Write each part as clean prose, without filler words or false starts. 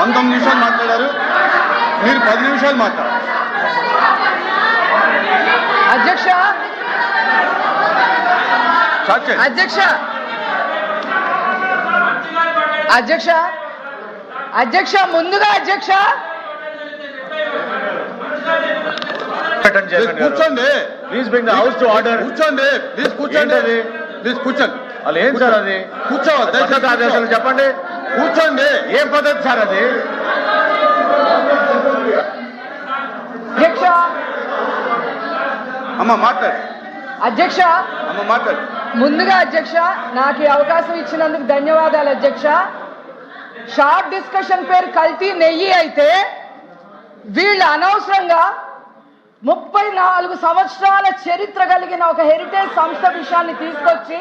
19 నిమిషాలు మాట్లాడారు. మీరు 10 నిమిషాలు మాట్లాడారు. అధ్యక్ష అధ్యక్ష అధ్యక్ష అధ్యక్ష ముందుగా అధ్యక్ష కూర్చోండి. Please bring the house to order. కూర్చోండి ప్లీజ్. కూర్చోండి ప్లీజ్. కూర్చోండి. వాళ్ళు ఏం సార్ అది? కూర్చోవాలి. అసలు చెప్పండి. కూర్చోండి. ఏం పద్ధతి సార్ అది? అధ్యక్ష అమ్మ మాట్లాడు. అధ్యక్ష అమ్మ మాట్లాడు. ముందుగా అధ్యక్ష నాకు ఈ అవకాశం ఇచ్చినందుకు ధన్యవాదాలు అధ్యక్ష. షార్ట్ డిస్కషన్ పేరు కల్తీ నెయ్యి అయితే వీళ్ళు అనవసరంగా 34 సంవత్సరాల చరిత్ర కలిగిన ఒక హెరిటేజ్ సంస్థ విషయాన్ని తీసుకొచ్చి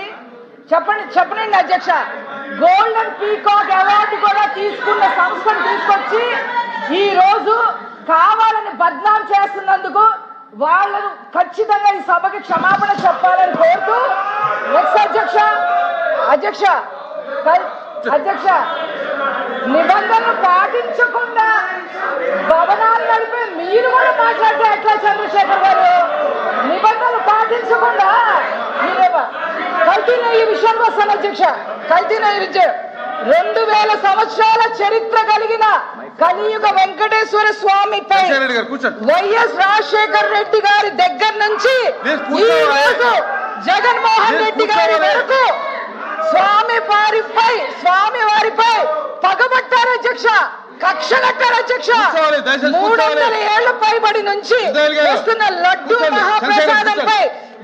చెప్పండి అధ్యక్ష. గోల్డెన్ పీకాక్ అవార్డు కూడా తీసుకున్న సంస్థను తీసుకొచ్చి ఈ రోజు కావాలని బద్నాం చేస్తున్నందుకు వాళ్ళు ఖచ్చితంగా ఈ సభకి క్షమాపణ చెప్పాలని కోరుతూ నెక్స్ట్ అధ్యక్ష నిబంధనలు పాటించకుండా భవనాలు నడిపే మీరు కూడా మాట్లాడితే ఎట్లా చంద్రశేఖర్ గారు? నిబంధనలు పాటించకుండా కల్తీ నెయ్యి విషయానికి వస్తాను అధ్యక్ష. కల్తీ నెయ్యి విజయ్ 2000 సంవత్సరాల చరిత్ర కలిగిన కలియుగ వెంకటేశ్వర స్వామిపై వైఎస్ రాజశేఖర్ రెడ్డి గారి దగ్గర నుంచి ఈ రోజు జగన్మోహన్ రెడ్డి గారి వరకు స్వామి వారిపై పగబట్టారు అధ్యక్ష. కక్ష కట్టారు అధ్యక్ష. 300 ఏళ్ల పైబడి నుంచి వస్తున్న లడ్డు మహాప్రసాదంపై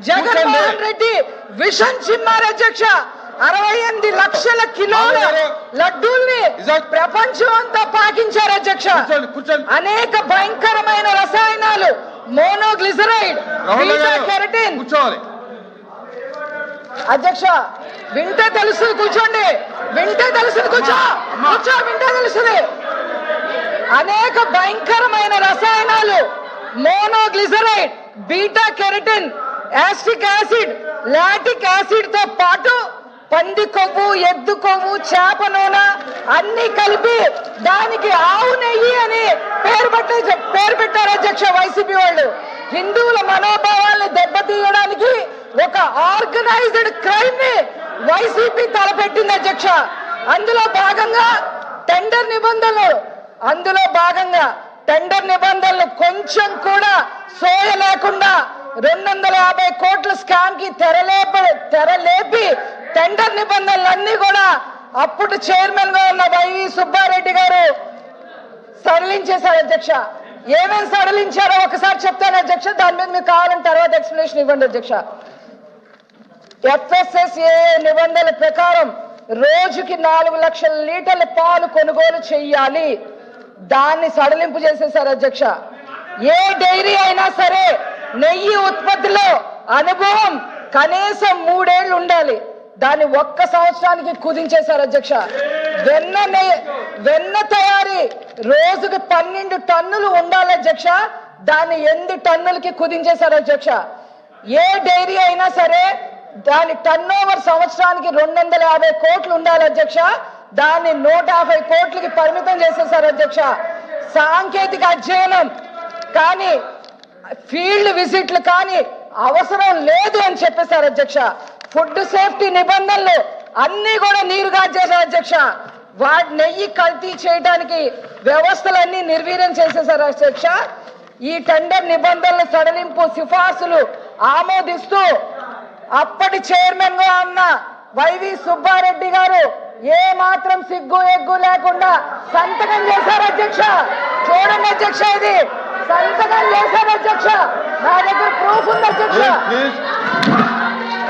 జగన్మోహన్ రెడ్డి విషం చిమ్మారు అధ్యక్ష. 68 లక్షల కిలోల లడ్డూల్ని ప్రపంచం అంతా పాకించారు అధ్యక్ష. అనేక భయంకరమైన రసాయనాలు మోనోగ్లిజరైడ్, బీటా కెరటిన్. అధ్యక్ష వింటే తెలుస్తుంది. కూర్చోండి. వింటే తెలుస్తుంది. కూర్చో వింటే తెలుస్తుంది. అనేక భయంకరమైన రసాయనాలు monoglyceride, beta carotene, acetic acid, lactic acid తో పాటు పంది కొవ్వు, ఎద్దు కొవ్వు, చేప నూనె అన్ని కలిపి దానికి ఆవు నెయ్యి అని పేరు పెట్టారు అధ్యక్ష వైసీపీ వాళ్ళు. హిందువుల మనోభావాల్ని దెబ్బతీయడానికి ఒక ఆర్గనైజ్డ్ క్రైమ్ ని వైసీపీ తలపెట్టింది అధ్యక్ష. అందులో భాగంగా టెండర్ నిబంధనలు కొంచెం కూడా సోయ లేకుండా 250 కోట్ల స్కామ్ కి తెరలేపి టెండర్ నిబంధనలన్నీ కూడా అప్పుడు చైర్మన్ గా ఉన్న వైవి సుబ్బారెడ్డి గారు సడలించేశారు అధ్యక్ష. ఏమేమి సడలించారో ఒకసారి చెప్తాను అధ్యక్ష. దాని మీద మీకు కావాలని తర్వాత ఎక్స్ప్లెనేషన్ ఇవ్వండి అధ్యక్ష. FSSAI నిబంధనల ప్రకారం రోజుకి 4 లక్షల లీటర్ల పాలు కొనుగోలు చెయ్యాలి. దాన్ని సడలింపు చేసేశారు అధ్యక్ష. ఏ డైరీ అయినా సరే నెయ్యి ఉత్పత్తిలో అనుభవం కనీసం 3 ఏళ్లు ఉండాలి. దాన్ని 1 సంవత్సరానికి కుదించేశారు అధ్యక్ష. వెన్న తయారీ రోజుకి 12 టన్నులు ఉండాలి అధ్యక్ష. దాన్ని 8 టన్నులకి కుదించేశారు అధ్యక్ష. ఏ డైరీ అయినా సరే దాని టర్న్ ఓవర్ సంవత్సరానికి 250 కోట్లు ఉండాలి అధ్యక్ష. దాన్ని 150 కోట్లకి పరిమితం చేసేశారు అధ్యక్ష. సాంకేతిక అధ్యయనం కానీ ఫీల్డ్ విజిట్లు కానీ అవసరం లేదు అని చెప్పేశారు అధ్యక్ష. ఫుడ్ సేఫ్టీ నిబంధనలు అన్ని కూడా నీరుగార్చేశారు అధ్యక్ష. నెయ్యి కల్తీ చేయడానికి వ్యవస్థలన్నీ నిర్వీర్యం చేసేశారు అధ్యక్ష. ఈ టెండర్ నిబంధనల సడలింపు సిఫార్సులు ఆమోదిస్తూ అప్పటి చైర్మన్ గా ఉన్న వైవి సుబ్బారెడ్డి గారు ఏ మాత్రం సిగ్గు ఎగ్గు లేకుండా సంతకం చేశారు అధ్యక్ష. చూడండి అధ్యక్ష, ఇది సంతకం చేశారు అధ్యక్ష. నా దగ్గర ప్రూఫ్ ఉంది అధ్యక్ష.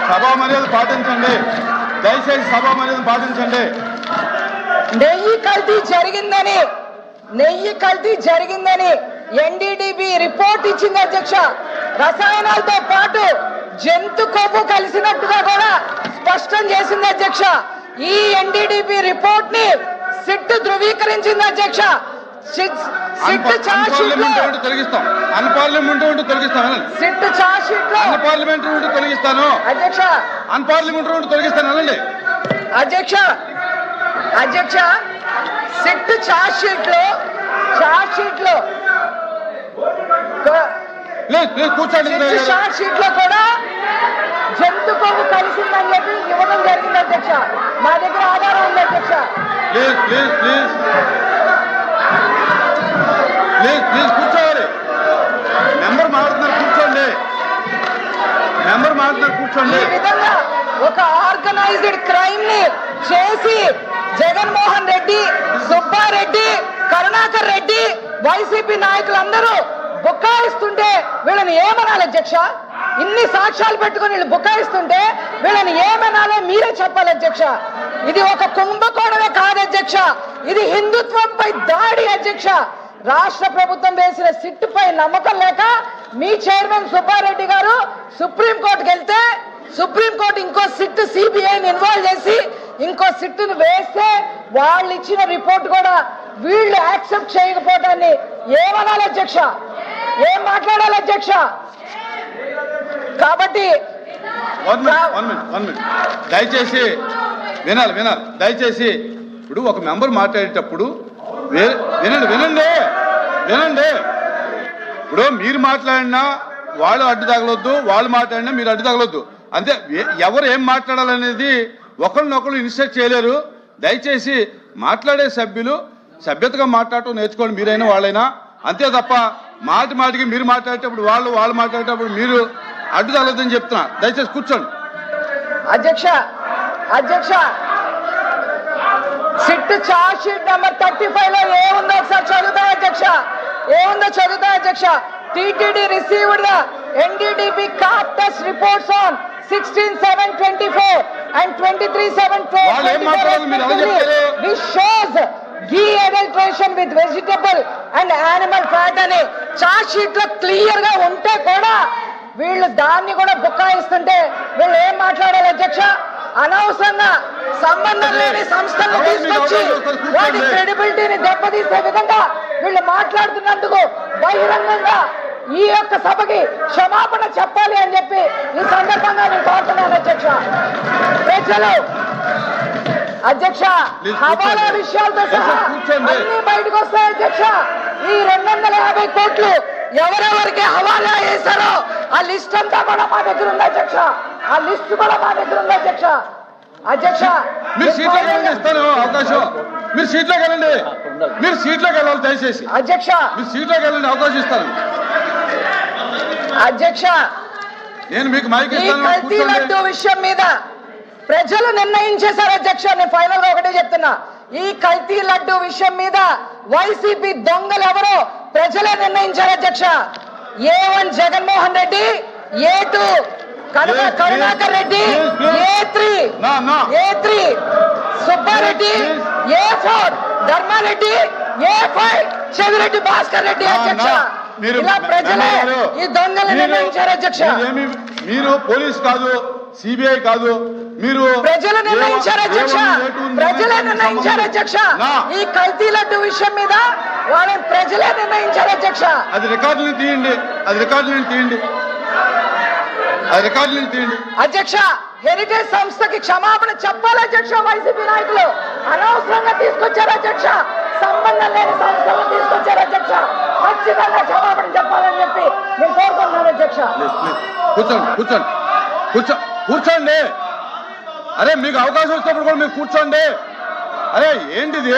సభా మర్యాద పాటించండి దయచేసి. సభా మర్యాద పాటించండి. నెయ్యి కల్తీ జరిగిందని NDDB రిపోర్ట్ ఇచ్చింది అధ్యక్ష. రసాయనాలతో పాటు జంతు కొవ్వు కలిసినట్టుగా కూడా స్పష్టం చేసింది అధ్యక్ష. ఈ NDDB రిపోర్ట్ ని సిట్ ధృవీకరించింది అధ్యక్ష. అధ్యక్ష సిట్ చార్జ్ షీట్ లో ప్లీజ్ ప్లీజ్ కూర్చోండి సిట్ చార్జ్ షీట్ లో కూడా జంతు కొవ్వు కలిసిందని చెప్పి ఇవ్వడం జరిగింది అధ్యక్ష. మా దగ్గర ఆధారం ఉంది అధ్యక్ష. Please please please please please కూర్చోవాలి. మెంబర్ మాట్లాడుతున్నారు కూర్చోండి. మెంబర్ మాట్లాడుతున్నారు కూర్చోండి. ఈ విధంగా ఒక ఆర్గనైజ్డ్ క్రైమ్ ని చేసి జగన్మోహన్ రెడ్డి, సుబ్బారెడ్డి, కరుణాకర్ రెడ్డి, వైసీపీ నాయకులందరూ బుకాయిస్తుంటే వీళ్ళని ఏమనాలి అధ్యక్ష? ఇన్ని సాక్ష్యాలు పెట్టుకుని వీళ్ళు బుకాయిస్తుంటే వీళ్ళని ఏమనాలో మీరే చెప్పాలి అధ్యక్ష. ఇది ఒక కుంభకోణమే కాదు అధ్యక్ష, ఇది హిందుత్వంపై దాడి అధ్యక్ష. రాష్ట్ర ప్రభుత్వం వేసిన సిట్ పై నమ్మకం లేక మీ చైర్మన్ సుబ్బారెడ్డి గారు సుప్రీంకోర్టుకు వెళ్తే సుప్రీంకోర్టు ఇంకో సిట్ సిబిఐని ఇన్వాల్వ్ చేసి ఇంకో సిట్ను వేస్తే వాళ్ళు ఇచ్చిన రిపోర్ట్ కూడా వీళ్ళు యాక్సెప్ట్ చేయకపోవడాన్ని ఏమనాలి అధ్యక్ష? ఏం మాట్లాడాలి అధ్యక్ష? కాబట్టి వన్ మినిట్ దయచేసి వినాలి. దయచేసి ఇప్పుడు ఒక మెంబర్ మాట్లాడేటప్పుడు వినండి వినండి వినండి. ఇప్పుడు మీరు మాట్లాడినా వాళ్ళు అడ్డు తగలొద్దు, వాళ్ళు మాట్లాడినా మీరు అడ్డు తగలొద్దు. అంతే. ఎవరు ఏం మాట్లాడాలనేది ఒకరినొకరు ఇన్స్ట్రక్ట్ చేయలేరు. దయచేసి మాట్లాడే సభ్యులు సభ్యతగా మాట్లాడటం నేర్చుకోండి, మీరైనా వాళ్ళైనా. అంతే తప్ప మాటికి మీరు మాట్లాడేటప్పుడు వాళ్ళు మాట్లాడేటప్పుడు మీరు అడ్డు తగలొద్దని చెప్తున్నా. దయచేసి కూర్చోండి. అధ్యక్ష సిట్ చార్జ్ షీట్ నెంబర్ 35 లో ఏముందో ఒకసారి చదువుతా అధ్యక్ష. TTD received the NDDB CARB test reports on 16/7/24 and 23/7/24 which shows ghee adulteration with vegetable and animal fat అని చార్జ్ షీట్ లో క్లియర్ గా ఉంటే కూడా వీళ్ళు దాన్ని కూడా బుకాయిస్తుంటే వీళ్ళు ఏం మాట్లాడాలి అధ్యక్ష? అనవసరంగా సంబంధం లేని సంస్థలను తీసుకొచ్చి వాటి క్రెడిబిలిటీని దెబ్బతీసే విధంగా వీళ్ళు మాట్లాడుతున్నందుకు బహిరంగంగా ఈ యొక్క సభకి క్షమాపణ చెప్పాలి అని చెప్పి ఈ సందర్భంగా నేను కోరుతున్నాను అధ్యక్ష. ప్రజలు అధ్యక్ష హవాలా విషయాలతో సహా అన్ని బయటకు వస్తాయి అధ్యక్ష. ఈ 250 కోట్లు ఎవరెవరికి హవాలా చేశారో ఆ లిస్ట్ అంతా కూడా మా దగ్గర ఉంది అధ్యక్ష. మీరు సీట్లోకి వెళ్ళండి, ఇస్తాను అవకాశం. మీరు సీట్లోకి వెళ్ళండి, దయచేసి అధ్యక్ష. మీరు సీట్లోకి వెళ్ళండి, అవకాశం ఇస్తాను. అధ్యక్ష నేను మీకు మైక్ ఈ కల్తీ లడ్డు విషయం మీద ప్రజలు నిర్ణయించేశారు అధ్యక్ష. నేను ఫైనల్ గా ఒకటే చెప్తున్నా, ఈ కల్తీ లడ్డు విషయం మీద వైసీపీ దొంగలు ఎవరో ప్రజలే నిర్ణయించారు అధ్యక్ష. A1 Jaganmohan Reddy, A2 Karunakar Reddy, A3 Subbareddy, A4 Dharmareddy, A5 Chevireddy Bhaskar Reddy అధ్యక్ష. ఇలా ప్రజలే ఈ దొంగలు నిర్ణయించారు అధ్యక్ష. మీరు పోలీస్ కాదు, సిబిఐ కాదు, మీరు ప్రజలు నిర్ణయించారు అధ్యక్ష. ఈ కల్తీ లడ్డు విషయం మీద వాళ్ళని ప్రజలే నిర్ణయించారు అధ్యక్ష. అది రికార్డులను తీయండి. అధ్యక్ష హెరిటేజ్ సంస్థకి క్షమాపణ చెప్పాలి అధ్యక్ష. వైసీపీ నాయకులు అనవసరంగా తీసుకొచ్చారు అధ్యక్ష, సంబంధం లేని సంస్థలను తీసుకొచ్చారు అధ్యక్ష. ఖచ్చితంగా క్షమాపణ చెప్పాలని చెప్పి నేను కోరుకుంటున్నాను అధ్యక్ష. కూర్చోండి. అరే మీకు అవకాశం వచ్చినప్పుడు కూడా మీరు కూర్చోండి. అరే ఏంటిది?